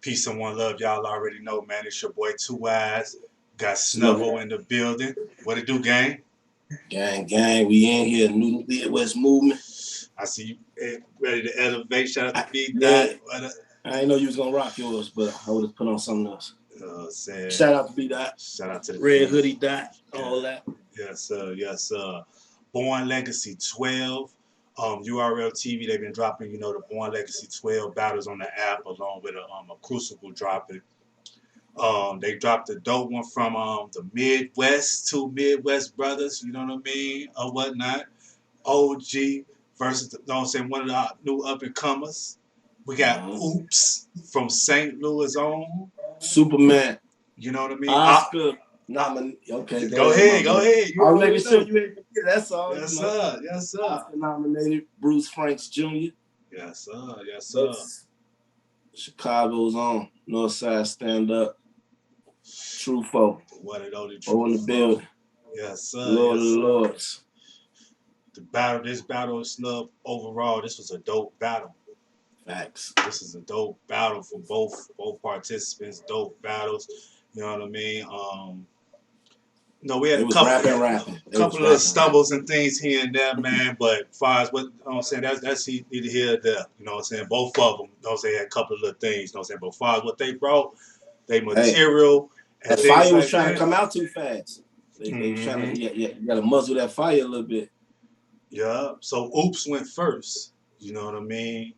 Peace and one love. Y'all already know, man. It's your boy 2eiies. Got Look, Snubbo in the building. What it do, gang? gang, we in here, new Midwest movement. I see you ready to elevate. Shout out to B Yeah, Dot. What I didn't know you was gonna rock yours, but I would have put on something else. saying? Shout out to B Dot, Shout out to the Red King. Hoodie Dot, Yeah. all that. Yes, sir. Yes, sir. Born Legacy 12. URL TV, they've been dropping, the Born Legacy 12 battles on the app along with a Crucible dropping. They dropped a dope one from the Midwest, two Midwest brothers, you know what I mean, or whatnot. OG versus, you know what I'm saying, one of the new up and comers. We got OOPS from St. Louis on. Superman, You know what I mean? Oscar nominated. Okay, Go my ahead, go bad. ahead. You I was already making sure know. you ain't forget. That's all. Yes, sir. Yes, sir. Oscar nominated. Bruce Franks Jr. Yes, sir. Yes, sir. Chicago's on. Northside stand up. TRUFOE. What it only Oh, in the building. Yes, sir. Lord yes, of sir. Lords. This battle of snub overall, this was a dope battle. Facts. This is a dope battle for both participants. Dope battles. You know what I mean? We had It a was couple of stumbles and things here and there, man. But as far as what you know what I'm saying, that's either here or there. You know what I'm saying? Both of them, you know what I'm saying, had a couple of little things, you know what I'm saying? But as far as what they brought, they material the and fire things was like trying that. to come out too fast. They was trying to, you gotta muzzle that fire a little bit. Yeah. So Oops went first. You know what I mean?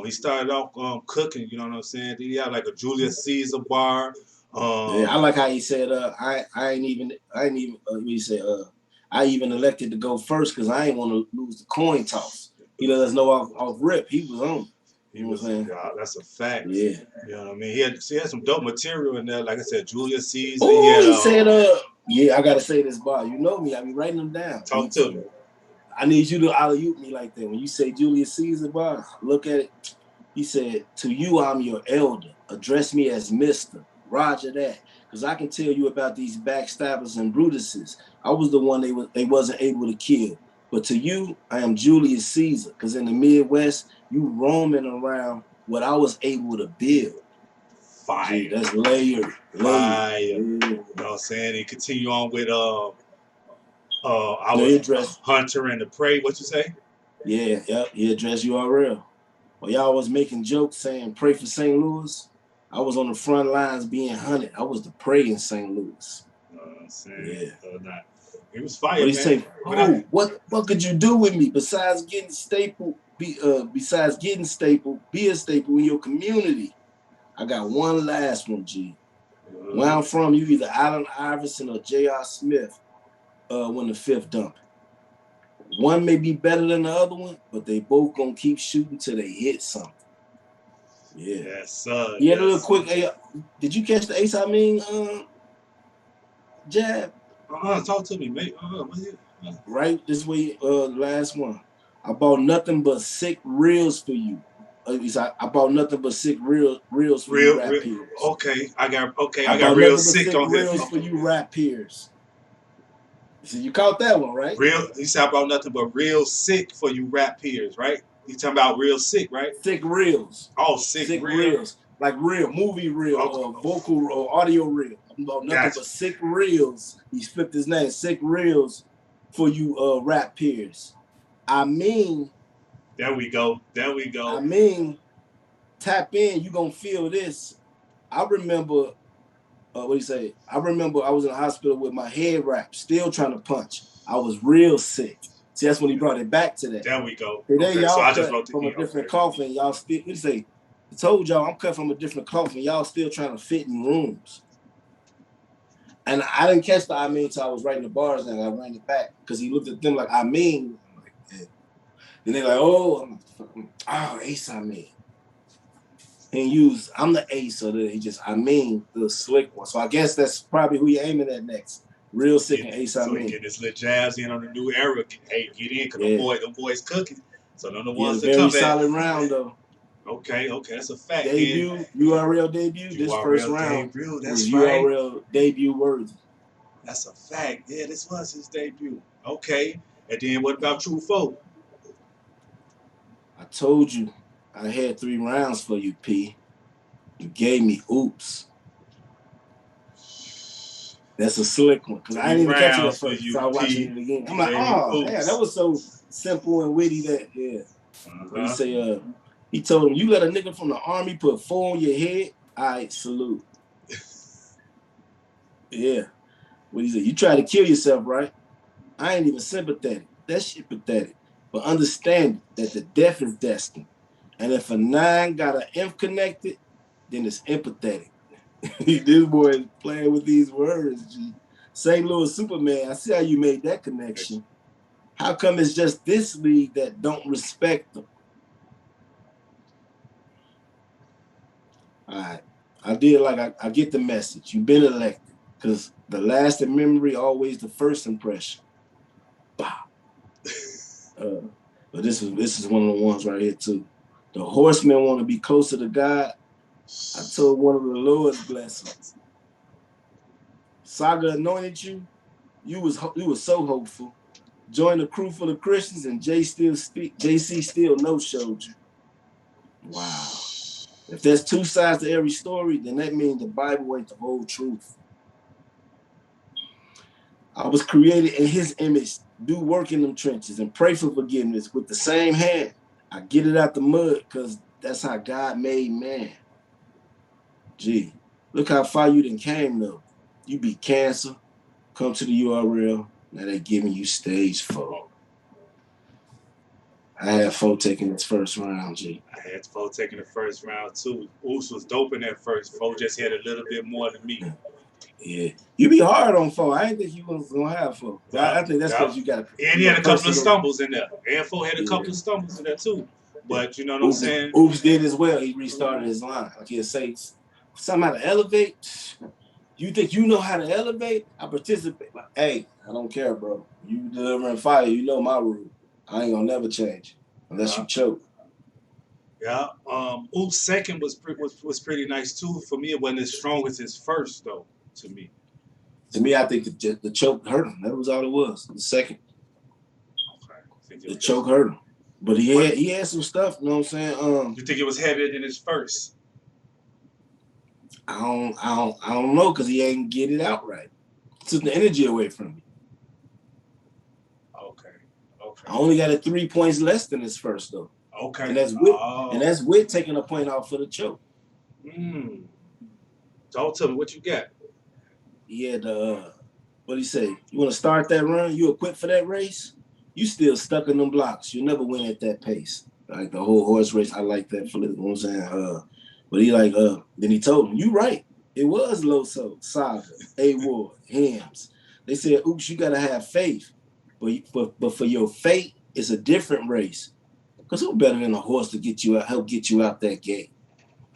He started off cooking. You know what I'm saying? He had like a Julius Caesar bar. I like how he said, I ain't even he said, I even elected to go first because I ain't want to lose the coin toss. He let us know off rip. He was on. He was. Yeah, that's a fact. Yeah. You know what I mean? He had some dope material in there. Like I said, Julius Caesar. Oh, he said, yeah, I gotta say this bar. You know me. I be writing them down. Talk to me. I need you to alley-oop me like that. When you say Julius Caesar bar, look at it. He said, to you, I'm your elder. Address me as Mr. Roger that. Because I can tell you about these backstabbers and Brutuses. I was the one they wasn't able to kill. But to you, I am Julius Caesar. Because in the Midwest, you roaming around what I was able to build. Fire. Gee, that's layered. Fire. You know what I'm saying? And continue on with Hunter and the Prey. What you say? Yeah, yep. He addressed URL. While y'all was making jokes saying pray for St. Louis, I was on the front lines being hunted. I was the prey in St. Louis. Yeah. It was fire. But he say, what could you do with me besides getting stapled? Be a staple in your community. I got one last one, G. Where I'm from, you either Allen Iverson or J.R. Smith when the fifth dump. One may be better than the other one, but they both gonna keep shooting till they hit something. Yeah. Yes, sir. He had a little quick. Did you catch the Ace I mean jab? Talk to me, mate. Right this way. Last one. I bought nothing but sick reels for you. I bought nothing but sick reels for you rap peers. Okay, I got real sick on here. Reels for you rap peers. So you caught that one, right? He said I bought nothing but real sick for you rap peers, right? You talking about real sick, right? Sick reels. Oh, sick reels. Like real, movie reel, vocal or audio reel. I'm about nothing but sick reels. He flipped his name, sick reels for you rap peers. I mean, there we go. I mean, tap in, you gonna feel this. I remember, what do you say? I remember I was in the hospital with my head wrapped, still trying to punch. I was real sick. See, that's when he brought it back to that. There we go. Today, y'all so I just wrote from a different coffin. Y'all still, what do you say? I told y'all I'm cut from a different coffin. Y'all still trying to fit in rooms. And I didn't catch the I mean until I was writing the bars and I ran it back because he looked at them like I mean. I'm like, yeah. Then they're like, Ace I mean. And I'm the ace, so that he just I mean the slick one. So I guess that's probably who you're aiming at next. Real sick and Ace I mean. So he get this little jazz in on the new era. Hey, get in because the boys cooking. So none of the ones that come back. Very solid round though. Okay, that's a fact. Debut, URL debut. This first round was URL debut worthy. That's a fact. Yeah, this was his debut. Okay, and then what about TRUFOE? I told you I had 3 rounds for you, P. You gave me oops. That's a slick one because I didn't even catch it at first. So I was watching it again. I'm like, oh, yeah, that was so simple and witty that, yeah. He say, he told him, you let a nigga from the army put 4 on your head? All right, salute. Yeah. What he said, you try to kill yourself, right? I ain't even sympathetic. That shit pathetic. But understand that the death is destined. And if a 9 got an M connected, then it's empathetic. This boy is playing with these words, G. St. Louis Superman, I see how you made that connection. How come it's just this league that don't respect them? All right. I did like I get the message. You've been elected. Because the last in memory, always the first impression. Bah. But this is one of the ones right here too. The horsemen want to be closer to God. I told one of the Lord's blessings. Saga anointed you. You was so hopeful. Join the crew full of Christians, and JC still no showed you. Wow. If there's 2 sides to every story, then that means the Bible ain't the whole truth. I was created in his image. Do work in them trenches and pray for forgiveness with the same hand. I get it out the mud because that's how God made man. Gee, look how far you done came though. You beat cancer, come to the URL, now they giving you stage 4. I had 4 taking this first round, G. I had 4 taking the first round too. Oops was dope in that first. 4 just had a little bit more than me. Yeah, you be hard on 4. I didn't think you was gonna have 4. I think that's because you got. And he had a couple of stumbles in there. And 4 had a couple of stumbles in there too. But you know what I'm saying? Oops did as well. He restarted his line. Like he'll say something how to elevate. You think you know how to elevate? I participate. Like, hey, I don't care, bro. You delivering fire. You know my rule. I ain't gonna never change unless you choke. Yeah. Oops second was pretty nice too. For me, it wasn't as strong as his first though. To me, I think the choke hurt him. That was all it was. The second. Okay. The choke hurt him. But he had some stuff, you know what I'm saying? You think it was heavier than his first? I don't know because he ain't get it out right. Took the energy away from me. Okay. I only got it 3 points less than his first though. Okay. And that's with taking a point off for the choke. Don't tell me what you got. Yeah, what do you say? You want to start that run? You equipped for that race? You still stuck in them blocks. You'll never win at that pace. Like the whole horse race, I like that for you know what I'm saying? But he like, then he told him, you right. It was Loso, Saga, A-Ward, Hams. They said, oops, you gotta have faith. But for your fate, it's a different race. Because who better than a horse to help get you out that gate?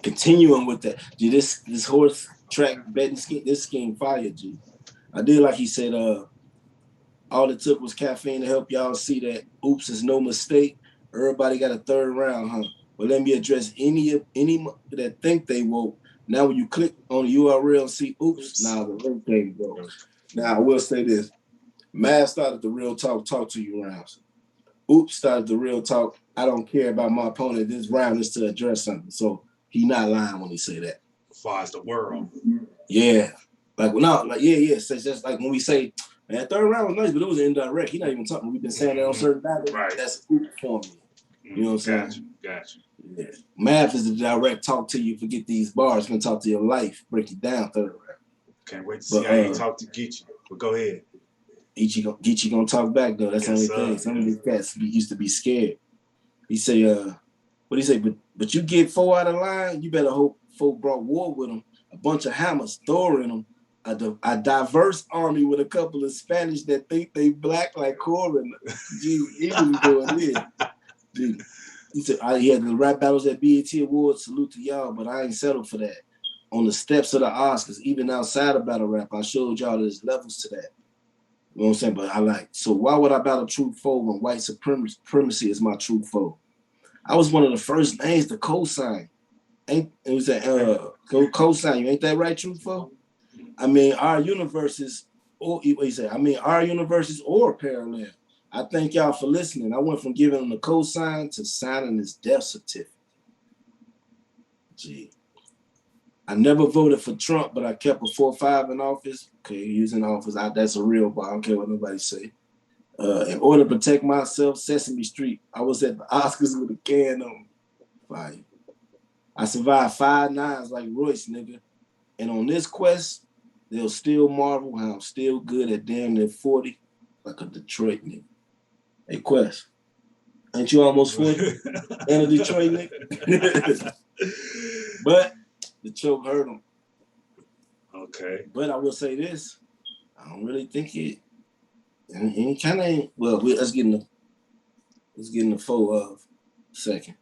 Continuing with that. Dude, this horse track betting scheme, this scheme fire, G. I did like he said, all it took was caffeine to help y'all see that oops is no mistake. Everybody got a 3rd round, huh? Well, let me address any that think they woke. Now, when you click on the URL and see oops, now the link there you go. Now, I will say this. Mav started the real talk to you rounds. Oops started the real talk. I don't care about my opponent. This round is to address something. So he not lying when he say that. As far as the world. Yeah. Yeah. So it's just like when we say, man, that 3rd round was nice, but it was indirect. He not even talking. We've been saying that on certain battles. Right. That's oops for me. You know what I'm saying? Gotcha. Yeah. Math is the direct talk to you. Forget these bars. Gonna talk to your life. Break it down 3rd round. Can't wait to see how you talk to Geechee. But go ahead. Geechee gonna talk back though. That's the only thing. Some of these cats used to be scared. He say, what he say? But you get 4 out of line, you better hope 4 brought war with them. A bunch of hammers throwing them. A diverse army with a couple of Spanish that think they black like Corbin. Gee, he was doing this. Dude. He said, he had the rap battles at BET Awards. Salute to y'all, but I ain't settled for that. On the steps of the Oscars, even outside of battle rap, I showed y'all there's levels to that. You know what I'm saying? But so why would I battle true foe when white supremacy is my true foe? I was one of the first names to co-sign. It was that co-sign. You ain't that right, true foe? I mean, our universes, or parallel. I thank y'all for listening. I went from giving him the cosign to signing his death certificate. Gee. I never voted for Trump, but I kept a 4-5 in office. Okay, using office, that's a real bar. I don't care what nobody say. In order to protect myself, Sesame Street. I was at the Oscars with a can on fire. I survived 5 nines like Royce, nigga. And on this quest, they'll still marvel how I'm still good at damn near 40, like a Detroit nigga. Hey, Quest, ain't you almost 40? And a Detroit nigga? But the choke hurt him. Okay. But I will say this. I don't really think it kind of ain't. Well, let's get in the 4 of second.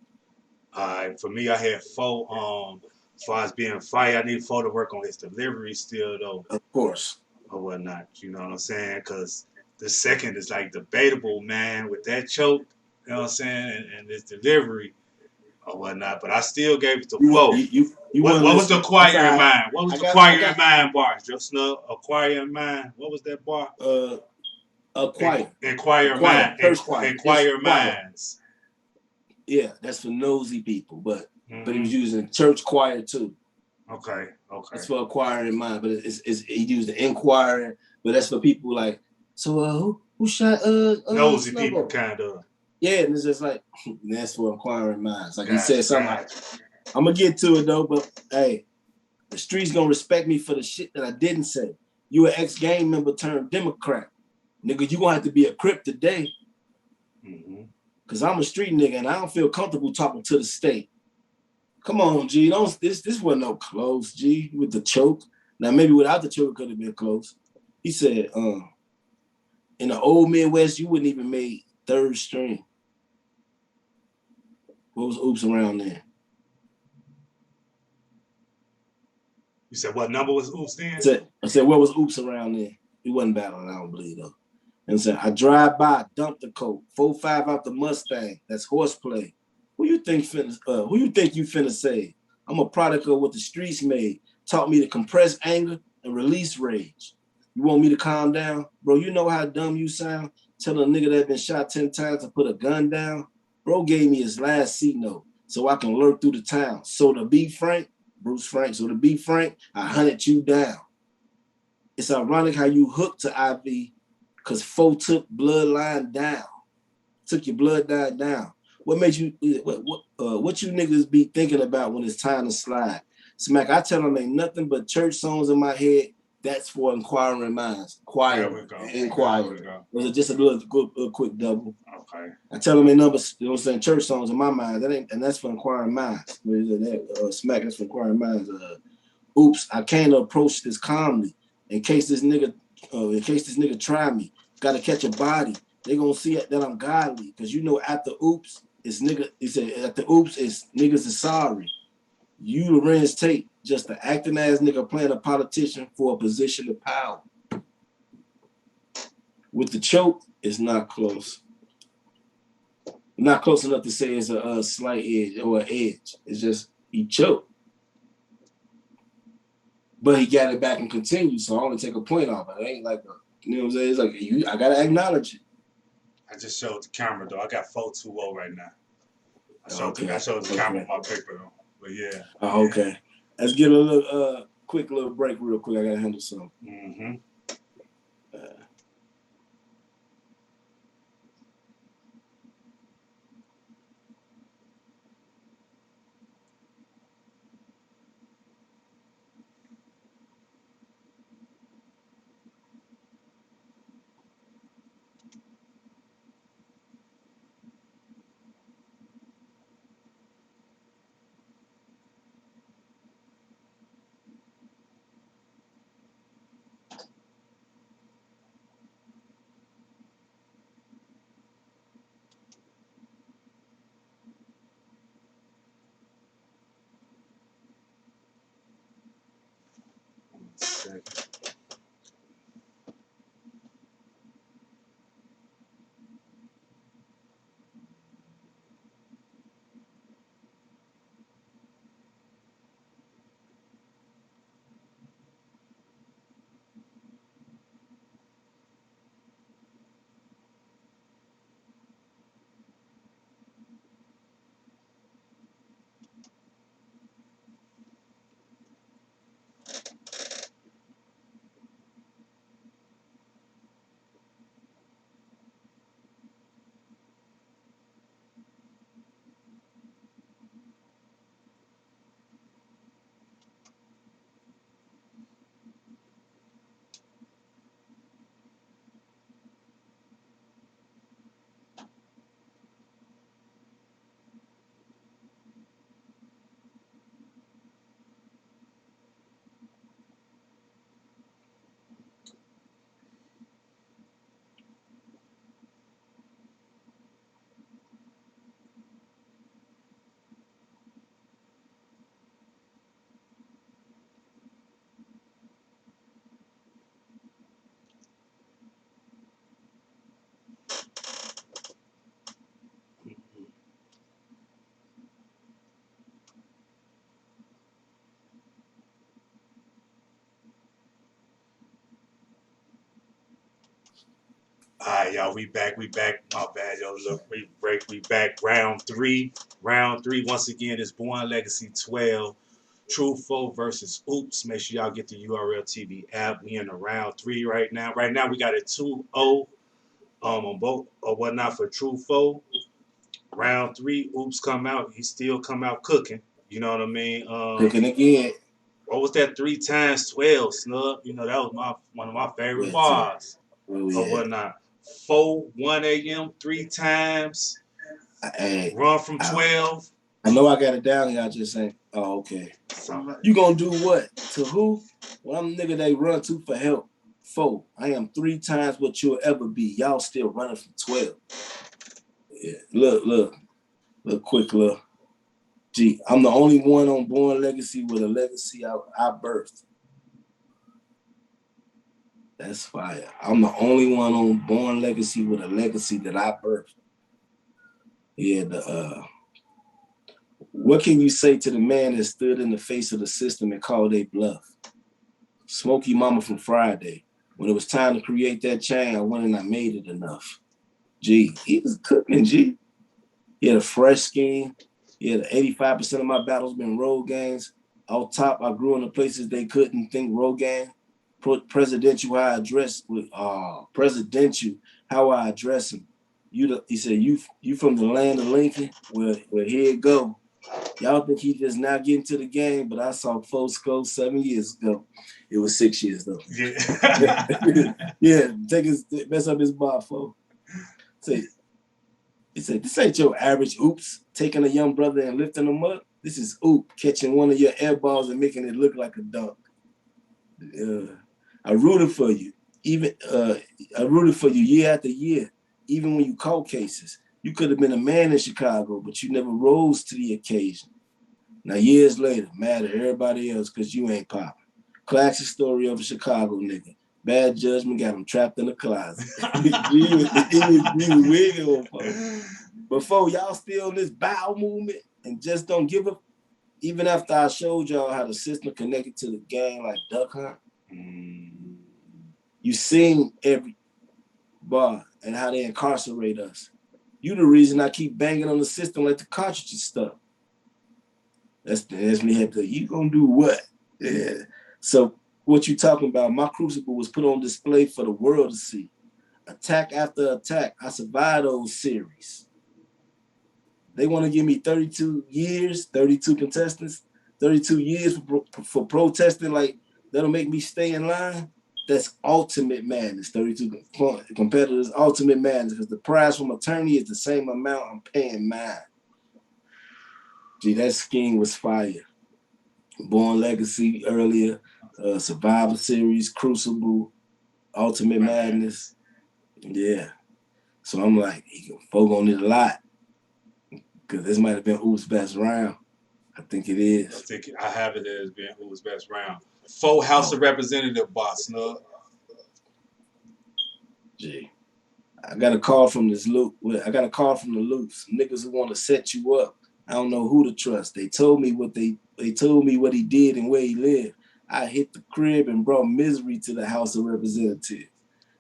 All right. For me, I had 4. As far as being fired, I need 4 to work on his delivery still, though. Of course. Or whatnot. You know what I'm saying? Because the second is like debatable, man, with that choke. You know what I'm saying? And his delivery or whatnot. But I still gave it to 4. What was the acquiring mind? What was the acquiring mind bar? Just acquiring mind. What was that bar? Inquire mind. Inquire minds. Yeah, that's for nosy people, but he was using church choir too. Okay. It's for acquiring mind, but he used the inquiring, but that's for people like, so who shot nosy people kind of. Yeah, and it's just like that's for acquiring minds. Like he said something like, I'm gonna get to it though, but hey, the streets gonna respect me for the shit that I didn't say. You an ex-gang member turned Democrat. Nigga, you gonna have to be a Crip today. Cause I'm a street nigga and I don't feel comfortable talking to the state. Come on, G. This wasn't no close, G, with the choke. Now maybe without the choke it could have been close. He said, in the old Midwest, you wouldn't even make 3rd string. What was OOPS around then? You said what number was OOPS then? I said, what was OOPS around then? He wasn't battling, I don't believe though. And said, I drive by, dump the coat, 4-5 out the Mustang. That's horseplay. Who you think you finna say? I'm a product of what the streets made. Taught me to compress anger and release rage. You want me to calm down? Bro, you know how dumb you sound? Tell a nigga that been shot 10 times to put a gun down? Bro gave me his last C note so I can lurk through the town. So to be frank, Bruce Frank, I hunted you down. It's ironic how you hooked to IV because 4 took bloodline down. Took your blood down. What made you, what you niggas be thinking about when it's time to slide? Smack, I tell them ain't nothing but church songs in my head. That's for inquiring minds. Inquiring. Was it just a little quick double? Okay. I tell them ain't nothing but, you know what I'm saying, church songs in my mind. And that's for inquiring minds. Smack, that's for inquiring minds. Oops, I can't approach this calmly. In case this nigga try me, gotta catch a body. They gonna see that I'm godly, cause you know after oops, it's nigga. He said after oops, it's niggas is sorry. You Lorenz Tate, just an acting ass nigga playing a politician for a position of power. With the choke, it's not close. Not close enough to say it's a slight edge or an edge. It's just he choked. But he got it back and continued, so I only take a point off. It ain't like you know what I'm saying? It's like I gotta acknowledge it. I just showed the camera though. I got 4-2-0 right now. I showed the camera on my paper though. But yeah. Oh, okay. Let's get a little quick little break real quick. I gotta handle something. Alright, y'all, we back. My bad, yo. Look, we back. Round three. Once again, is Born Legacy 12. TRUFOE versus OOPS. Make sure y'all get the URL TV app. We in the round three right now. Right now, we got a 2-0 on both or whatnot for TRUFOE. Round three, OOPS come out. He still come out cooking. You know what I mean? Cooking again. What was that? 3 times 12, Snub. You know, that was one of my favorite bars or whatnot. 1 a.m. 3 times. Hey, run from 12. I know I got it down here. I just ain't. Oh, okay. You gonna do what? To who? Well, I'm the nigga they run to for help. 4. I am 3 times what you'll ever be. Y'all still running from 12. Yeah. Look. Quick look. Gee, I'm the only one on Born Legacy with a legacy I birthed. That's fire. I'm the only one on Born Legacy with a legacy that I birthed. Yeah, what can you say to the man that stood in the face of the system and called a bluff? Smokey Mama from Friday. When it was time to create that chain, I went and I made it enough. Gee, he was cooking, G. He had a fresh scheme. He had 85% of my battles been road games. Off top, I grew in the places they couldn't think road game. Presidential, how I address with presidential, how I address him. He said, you from the land of Lincoln? Well, here it go. Y'all think he just now getting to the game, but I saw folks go 7 years ago. It was 6 years though. Yeah. Yeah, mess up his bar, folks. He said, this ain't your average oops, taking a young brother and lifting him up. This is oop, catching one of your air balls and making it look like a dunk. I rooted for you. I rooted for you year after year, even when you caught cases. You could have been a man in Chicago, but you never rose to the occasion. Now, years later, mad at everybody else because you ain't popping. Classic story of a Chicago nigga. Bad judgment got him trapped in a closet. he was wigging on folks. Before y'all still in this bow movement and just don't give up, even after I showed y'all how the system connected to the gang like Duck Hunt, you seen every bar and how they incarcerate us. You the reason I keep banging on the system like the cartridges stuff. That's me head to you gonna do what? Yeah. So what you talking about? My crucible was put on display for the world to see. Attack after attack. I survived those series. They want to give me 32 years, 32 contestants, 32 years for protesting like that'll make me stay in line. That's ultimate madness. 32 competitors, ultimate madness, because the price from attorney is the same amount I'm paying mine. Gee, that scheme was fire. Born Legacy earlier, Survivor Series, Crucible, Ultimate Madness. Yeah. So I'm like, folk on it a lot. Because this might have been OOPS' best round. I think it is. I have it as being OOPS' best round. 4 House of Representative boss, Snug. Gee. I got a call from this loop. I got a call from the loops. Niggas who want to set you up. I don't know who to trust. They told me what he did and where he lived. I hit the crib and brought misery to the House of Representatives.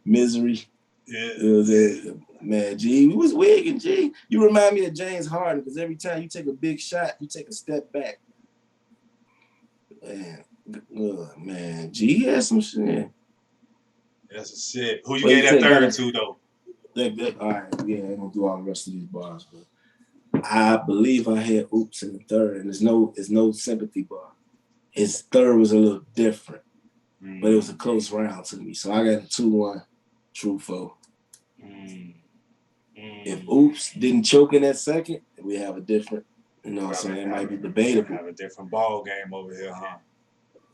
Misery. Yeah. Man, G, we was wigging, G. You remind me of James Harden because every time you take a big shot, you take a step back. Man, G, he had some shit. That's a shit. Who you gave that third to, though? All right, yeah, I ain't gonna do all the rest of these bars, but I believe I had OOPS in the third, and there's no sympathy bar. His third was a little different, but it was a close round to me. So I got a 2-1 TRUFOE. If OOPS didn't choke in that second, we have a different, you know what I'm saying? It might be debatable. Have a different ball game over here, huh?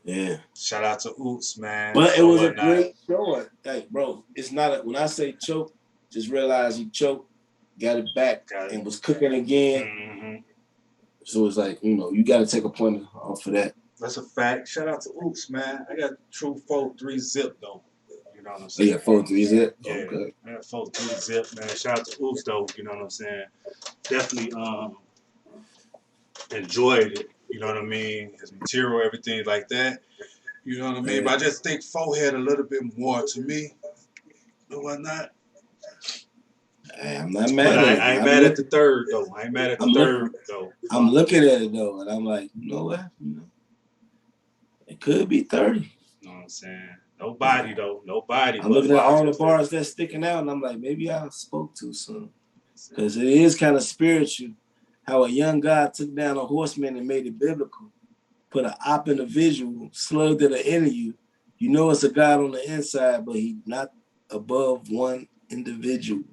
Yeah. Shout out to OOPS, man. But it was a great showing. Hey, bro, it's not when I say choke, just realize he choked, got it back, and was cooking again. So it's like, you got to take a point off of that. That's a fact. Shout out to OOPS, man. I got TRUFOE 3-zip, though. You know what I'm saying? Yeah, 4-3-zip? Yeah. Okay. I got 4-3-zip, man. Shout out to OOPS, though. You know what I'm saying? Definitely enjoyed it. You know what I mean? His material, everything like that. You know what I mean? But I just think 4 had a little bit more to me. And whatnot. Hey, I'm not mad But at it. I ain't mad at the third though. I ain't mad at the third though. I'm looking at it though, and I'm like, you know what? It could be 30. You know what I'm saying? Nobody though. Nobody. I'm looking at all the bars that's sticking out, and I'm like, maybe I spoke too soon. Because it is kind of spiritual how a young God took down a horseman and made it biblical. Put an op in the visual, slugged at the end of you. You know it's a God on the inside, but he not above one individual.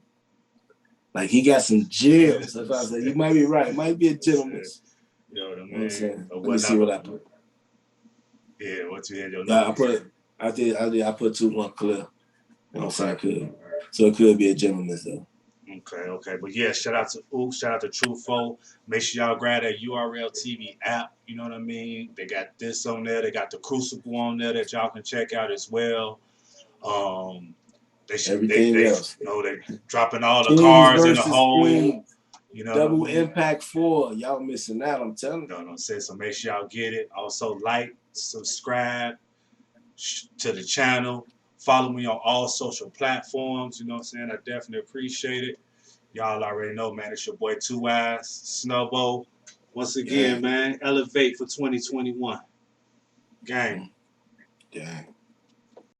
Like he got some gems. That's why I said you might be right. It might be a gentleman. You know what I mean? You know what I'm saying? Let me see what I put. Yeah, what you had your numbers? I put 2-1 clear. You know what I'm saying? So it could be a gentleman's though. Okay. But yeah, shout out to OOOPS, shout out to TRUFOE. Make sure y'all grab that URL TV app. You know what I mean? They got this on there. They got the Crucible on there that y'all can check out as well. Everything else. You know, they dropping all the cars in the hole. You know, Double Impact 4. Y'all missing out, I'm telling you. You know what I'm saying? So make sure y'all get it. Also like, subscribe to the channel. Follow me on all social platforms. You know what I'm saying? I definitely appreciate it. Y'all already know, man. It's your boy 2eiies, Snubbo. Once again, man, elevate for 2021. Gang.